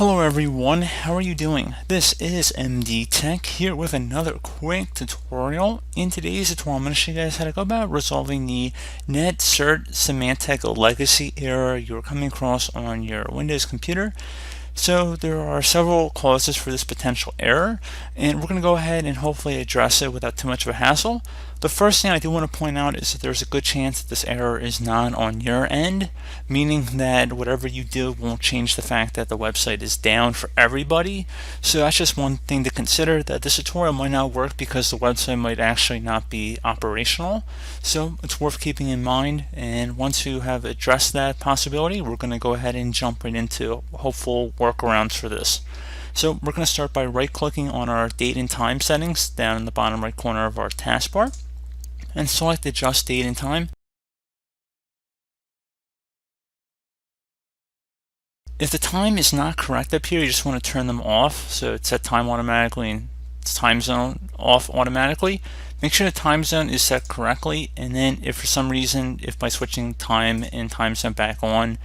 Hello everyone, how are you doing? This is MD Tech here with another quick tutorial. In today's tutorial, I'm going to show you guys how to go about resolving the netcert semantic legacy error you're coming across on your Windows computer. So there are several causes for this potential error, and we're going to go ahead and hopefully address it without too much of a hassle. The first thing I do want to point out is that there's a good chance that this error is not on your end, meaning that whatever you do won't change the fact that the website is down for everybody. So that's just one thing to consider, that this tutorial might not work because the website might actually not be operational. So it's worth keeping in mind, and once you have addressed that possibility, we're going to go ahead and jump right into hopeful workarounds for this. So we're going to start by right-clicking on our date and time settings down in the bottom right corner of our taskbar and select Adjust Date and Time. If the time is not correct up here, you just want to turn them off. So it's set time automatically and time zone off automatically. Make sure the time zone is set correctly, and then if for some reason, if by switching time and time zone back on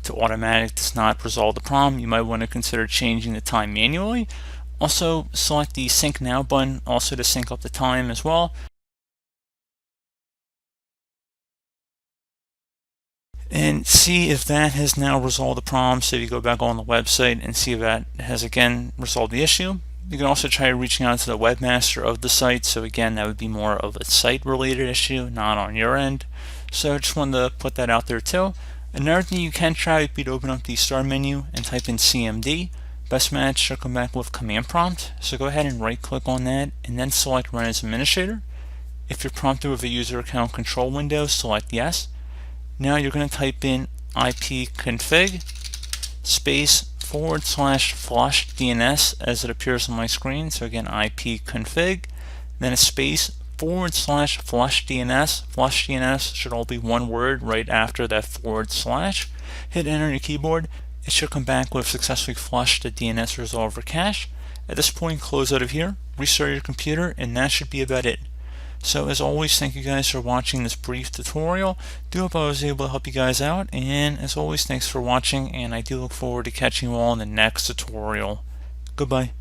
to automatic does not resolve the problem, you might want to consider changing the time manually. Also select the Sync Now button also to sync up the time as well. And see if that has now resolved the problem. So if you go back on the website and see if that has again resolved the issue. You can also try reaching out to the webmaster of the site. So again, that would be more of a site related issue, not on your end. So I just wanted to put that out there too. Another thing you can try would be to open up the start menu and type in CMD. Best match should come back with command prompt. So go ahead and right click on that and then select Run as Administrator. If you're prompted with a user account control window, select Yes. Now you're going to type in ipconfig space /flush DNS as it appears on my screen. So again, ipconfig, then a space /flush DNS. Flush DNS should all be one word right after that /. Hit enter on your keyboard. It should come back with successfully flushed the DNS resolver cache. At this point, close out of here, restart your computer, and that should be about it. So as always, thank you guys for watching this brief tutorial. Do hope I was able to help you guys out, and as always, thanks for watching, and I do look forward to catching you all in the next tutorial. Goodbye.